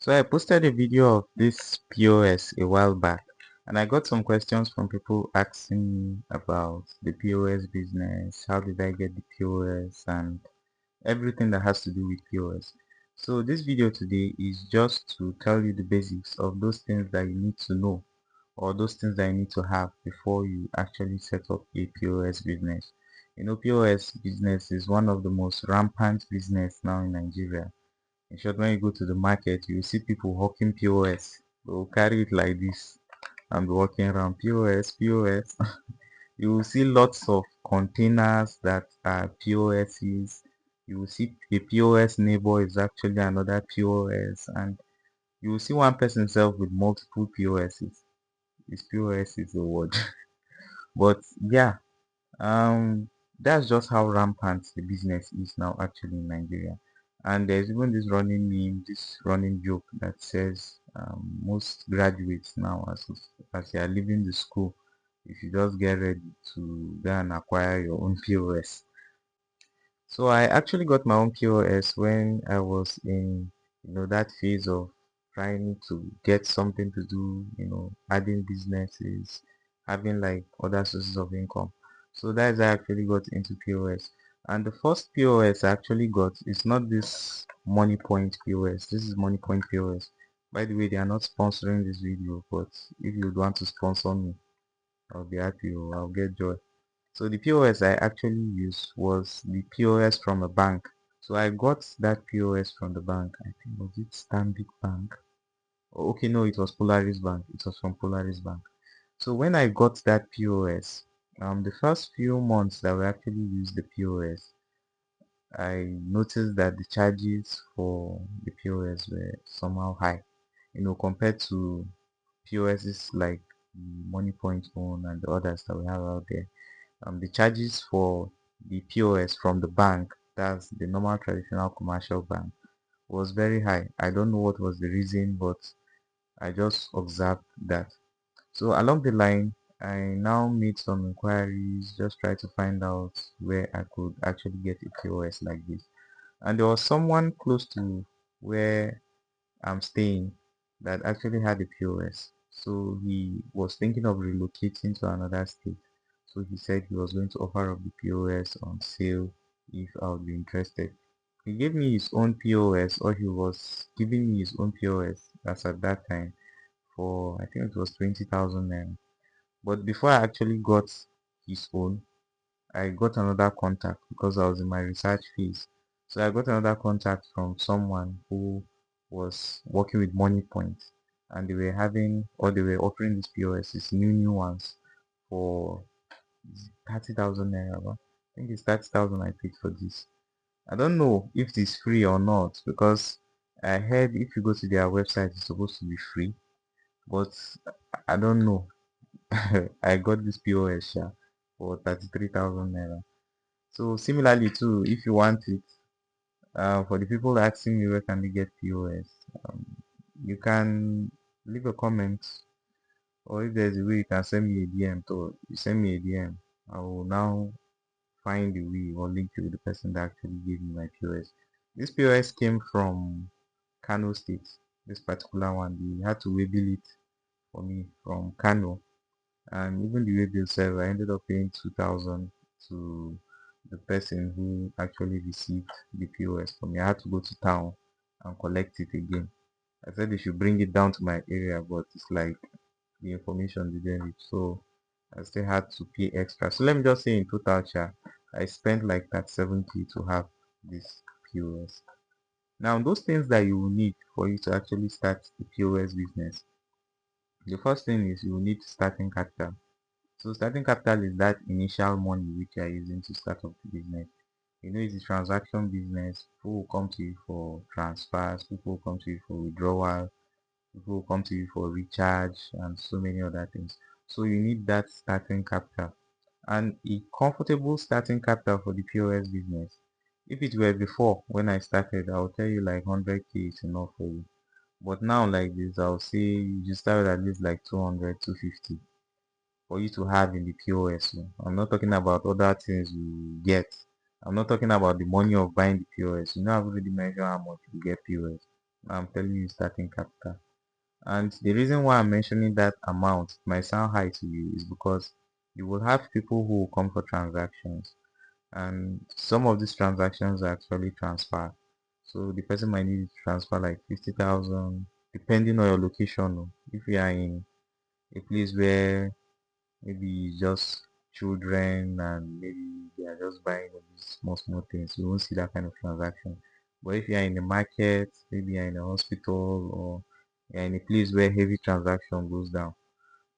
So I posted a video of this POS a while back, and I got some questions from people asking me about the POS business, how did I get the POS, and everything that has to do with POS. So this video today is just to tell you the basics of those things that you need to know, or those things that you need to have before you actually set up a POS business. You know, POS business is one of the most rampant business now in Nigeria. In short, when you go to the market, you will see people hawking POS. They will carry it like this and be walking around POS, POS. You will see lots of containers that are POSs. You will see a POS neighbor is actually another POS, and you will see one person self with multiple POSs. His POS is a word. But yeah, um, that's just how rampant the business is now actually in Nigeria. And there's even this running meme, this running joke that says most graduates now, as they are leaving the school, if you just get ready to go and acquire your own POS. So I actually got my own POS when I was in, that phase of trying to get something to do, adding businesses, having like other sources of income. So that's how I actually got into POS. And the first POS I actually got is not this Money Point POS. This is Money Point POS. By the way, they are not sponsoring this video, but if you would want to sponsor me, I'll be happy. I'll get joy. So the POS I actually used was the POS from a bank. So I got that POS from the bank. I think was it Stanbic Bank? Oh, okay, no, it was Polaris Bank. It was from Polaris Bank. So when I got that POS, the first few months that we actually used the POS, I noticed that the charges for the POS were somehow high, compared to POSs like the Money Point Phone and the others that we have out there. The charges for the POS from the bank, that's the normal traditional commercial bank, was very high. I don't know what was the reason, but I just observed that. So along the line, I now made some inquiries, just try to find out where I could actually get a POS like this. And there was someone close to where I'm staying that actually had a POS. So he was thinking of relocating to another state. So he said he was going to offer up the POS on sale if I would be interested. He gave me his own POS, or he was giving me his own POS as at that time for, I think it was 20,000 naira. But before I actually got his own, I got another contact because I was in my research phase. So I got another contact from someone who was working with Money Point, and they were having, or they were offering these POSs, new ones for 30,000 naira. I think it's 30,000 I paid for this. I don't know if it is free or not, because I heard if you go to their website it's supposed to be free, but I don't know. I got this POS for 33,000 naira. So similarly too, if you want it, for the people asking me where can they get POS, you can leave a comment, or if there's a way you can send me a DM. So you send me a DM, I will now find the way or link you with the person that actually gave me my POS. This POS came from Kano State. This particular one, they had to waybill it for me from Kano, and even the waybill server, I ended up paying 2,000 to the person who actually received the POS for me. I had to go to town and collect it again. I said they should bring it down to my area, but it's like the information didn't reach, so I still had to pay extra. So let me just say in total, I spent like that 70 to have this POS. Now, those things that you will need for you to actually start the POS business, the first thing is you will need starting capital. So starting capital is that initial money which you are using to start up the business. It's a transaction business. People will come to you for transfers, people will come to you for withdrawal, people will come to you for recharge, and so many other things. So you need that starting capital, and a comfortable starting capital for the POS business. If it were before when I started, I'll tell you like 100k is enough for you. But now like this, I'll say you start with at least like 200, 250 for you to have in the POS. I'm not talking about other things you get. I'm not talking about the money of buying the POS. I've already mentioned how much you get POS. I'm telling you starting capital. And the reason why I'm mentioning that amount might sound high to you is because you will have people who will come for transactions, and some of these transactions are actually transfer. So the person might need to transfer like 50,000 depending on your location. Oh. If you are in a place where maybe it's just children and maybe they are just buying all these small things, you won't see that kind of transaction. But if you are in the market, maybe you're in a hospital or you're in a place where heavy transaction goes down,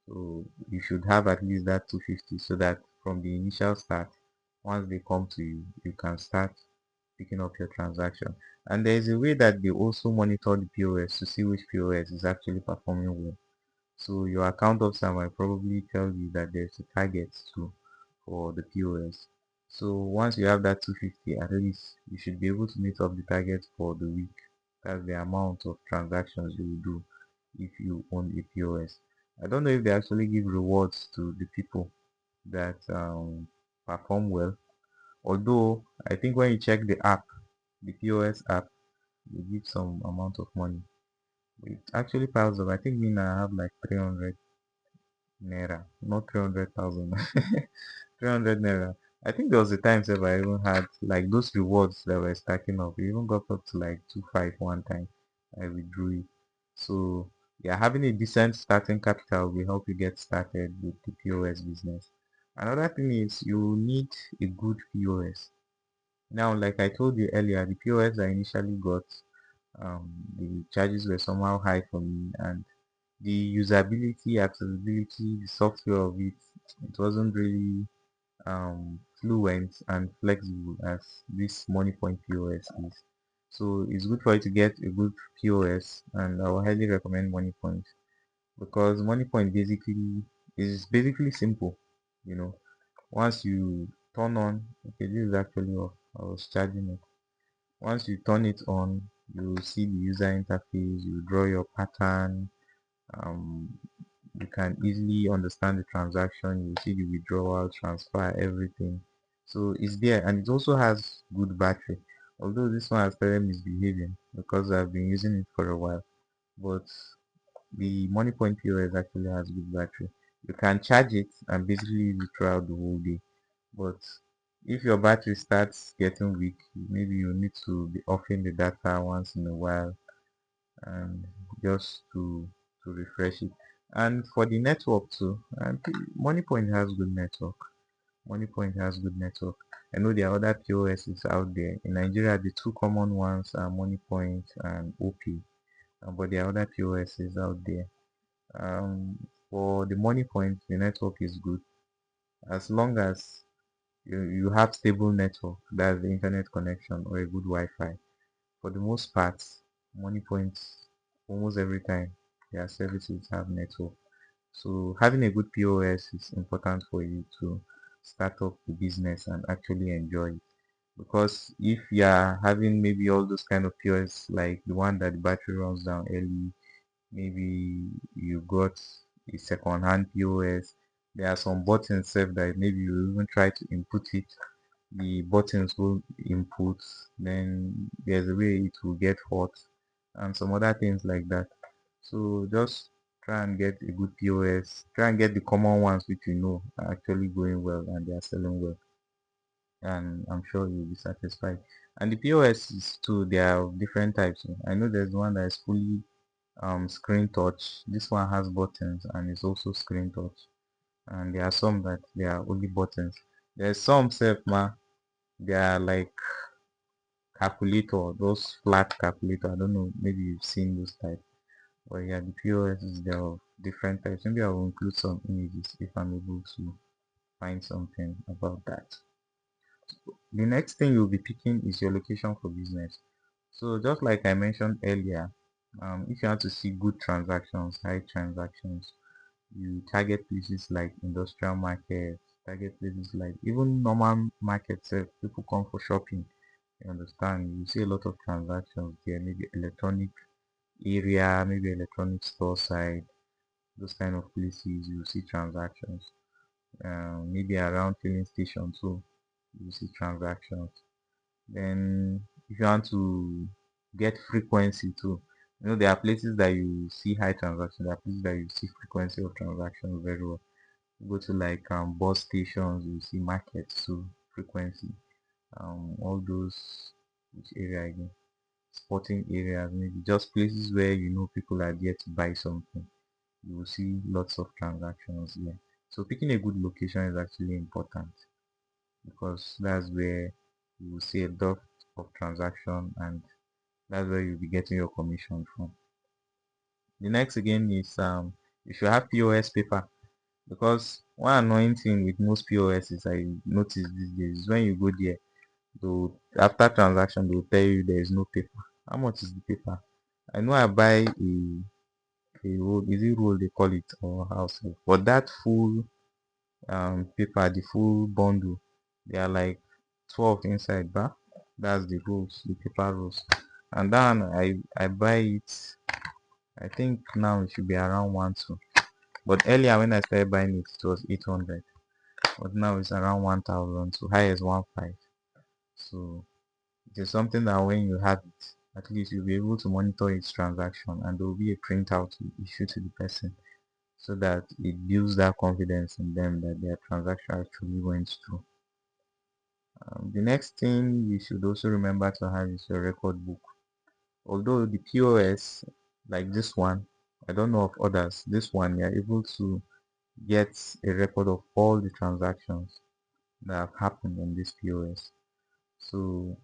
so you should have at least that 250 so that from the initial start, once they come to you, you can start picking up your transaction. And there is a way that they also monitor the POS to see which POS is actually performing well. So your account officer might probably tell you that there's a target too for the POS. So once you have that 250, at least you should be able to meet up the target for the week. That's the amount of transactions you will do if you own a POS. I don't know if they actually give rewards to the people that perform well. Although I think when you check the app, the POS app, they give some amount of money. It actually piles up. I think me now I have like 300 naira, not 300,000. 300 naira. I think there was a time sef I even had like those rewards that were stacking up. It even got up to like 2.5 one time. I withdrew it. So yeah, having a decent starting capital will help you get started with the POS business. Another thing is you need a good POS. Now, like I told you earlier, the POS I initially got, the charges were somehow high for me, and the usability, accessibility, the software of it, it wasn't really fluent and flexible as this money point POS is. So it's good for you to get a good POS, and I will highly recommend money point because money point basically is basically simple. You know, once you turn on, okay, this is actually off. I was charging it. Once you turn it on, you see the user interface, you draw your pattern, um, you can easily understand the transaction, you see the withdrawal, transfer, everything. So it's there, and it also has good battery. Although this one has started misbehaving because I've been using it for a while, but the money point POS actually has good battery. You can charge it and basically use it throughout the whole day. But if your battery starts getting weak, maybe you need to be offing the data once in a while and just to refresh it. And for the network too, MoneyPoint has good network. MoneyPoint has good network. I know there are other POSs out there. In Nigeria, the two common ones are MoneyPoint and OP, but there are other POSs out there. For the MoneyPoint, the network is good as long as you have stable network, that's the internet connection or a good Wi-Fi. For the most part, money points almost every time their services have network. So having a good POS is important for you to start up the business and actually enjoy it. Because if you are having maybe all those kind of POS like the one that the battery runs down early, maybe you got a second hand POS, there are some buttons set that maybe you even try to input it, the buttons will input, then there's a way it will get hot and some other things like that. So just try and get a good POS, try and get the common ones which you know are actually going well and they are selling well, and I'm sure you'll be satisfied. And the POS is too, there are different types. I know there's one that is fully screen touch. This one has buttons and is also screen touch, and there are some that they are only buttons. There's some self ma, they are like calculator, those flat calculator. I don't know, maybe you've seen those type. But yeah, the POS is there of different types. Maybe I will include some images if I'm able to find something about that. The next thing you'll be picking is your location for business. So just like I mentioned earlier, if you want to see good transactions, high transactions, you target places like industrial markets, target places like even normal markets. People come for shopping. You understand? You see a lot of transactions there, maybe electronic area, maybe electronic store side, those kind of places. You see transactions. Maybe around filling station too, you see transactions. Then if you want to get frequency too, There are places that you see high transaction, there are places that you see frequency of transactions very well. You go to like bus stations, you see markets, so frequency. All those, which area again? Sporting areas, maybe just places where people are there to buy something. You will see lots of transactions there. So picking a good location is actually important because that's where you will see a lot of transaction, and that's where you'll be getting your commission from. The next again is you should have POS paper, because one annoying thing with most POS is I notice these days is when you go there, though after transaction they'll tell you there is no paper. How much is the paper? I know I buy a roll, is it roll they call it, or house, but that full paper, the full bundle, they are like 12 inside, but that's the rolls, the paper rolls. And then I buy it, I think now it should be around 1 2, but earlier when I started buying it, it was 800, but now it's around 1000, so high as 15. So it is something that when you have it, at least you'll be able to monitor its transaction, and there will be a printout to issue to the person, so that it builds that confidence in them that their transaction actually went through. The next thing you should also remember to have is your record book. Although the POS, like this one, I don't know of others, this one you're able to get a record of all the transactions that have happened on this POS. So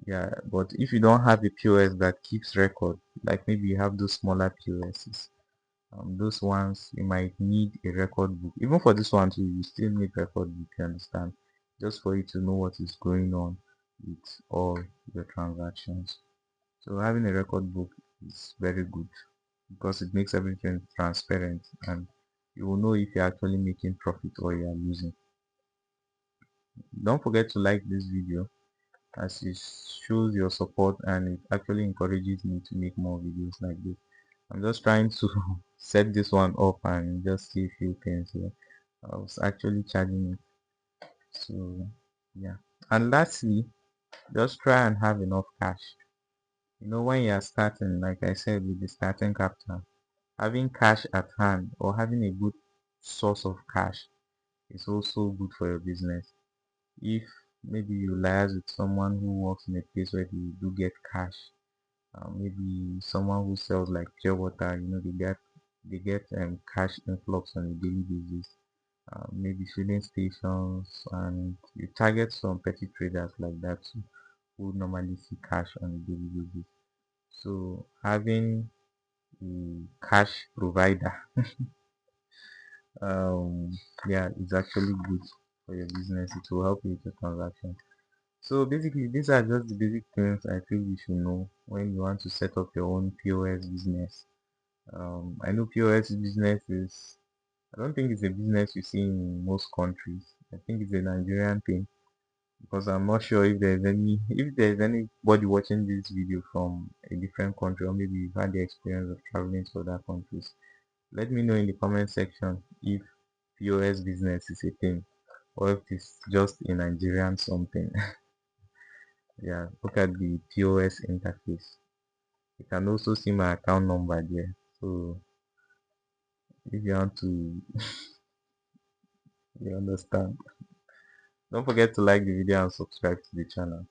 yeah, but if you don't have a POS that keeps record, like maybe you have those smaller POSs, those ones you might need a record book. Even for this one too, you still need record book, you understand, just for you to know what is going on with all your transactions. So having a record book is very good because it makes everything transparent, and you will know if you're actually making profit or you are losing. Don't forget to like this video, as it shows your support and it actually encourages me to make more videos like this. I'm just trying to set this one up and just see a few things here. I was actually charging it, so yeah. And lastly, just try and have enough cash. When you're starting, like I said, with the starting capital, having cash at hand or having a good source of cash is also good for your business. If maybe you liaise with someone who works in a place where they do get cash, maybe someone who sells like pure water, they get cash influx on a daily basis. Maybe filling stations, and you target some petty traders like that too, who normally see cash on a daily basis. So having a cash provider, um, yeah, is actually good for your business. It will help you with your transaction. So basically, these are just the basic things I feel you should know when you want to set up your own POS business. I know POS business is, I don't think it's a business you see in most countries. I think it's a Nigerian thing, because I'm not sure if there's anybody watching this video from a different country, or maybe you've had the experience of traveling to other countries. Let me know in the comment section if POS business is a thing, or if it's just a Nigerian something. Yeah, look at the POS interface. You can also see my account number there. So if you want to, you understand. Don't forget to like the video and subscribe to the channel.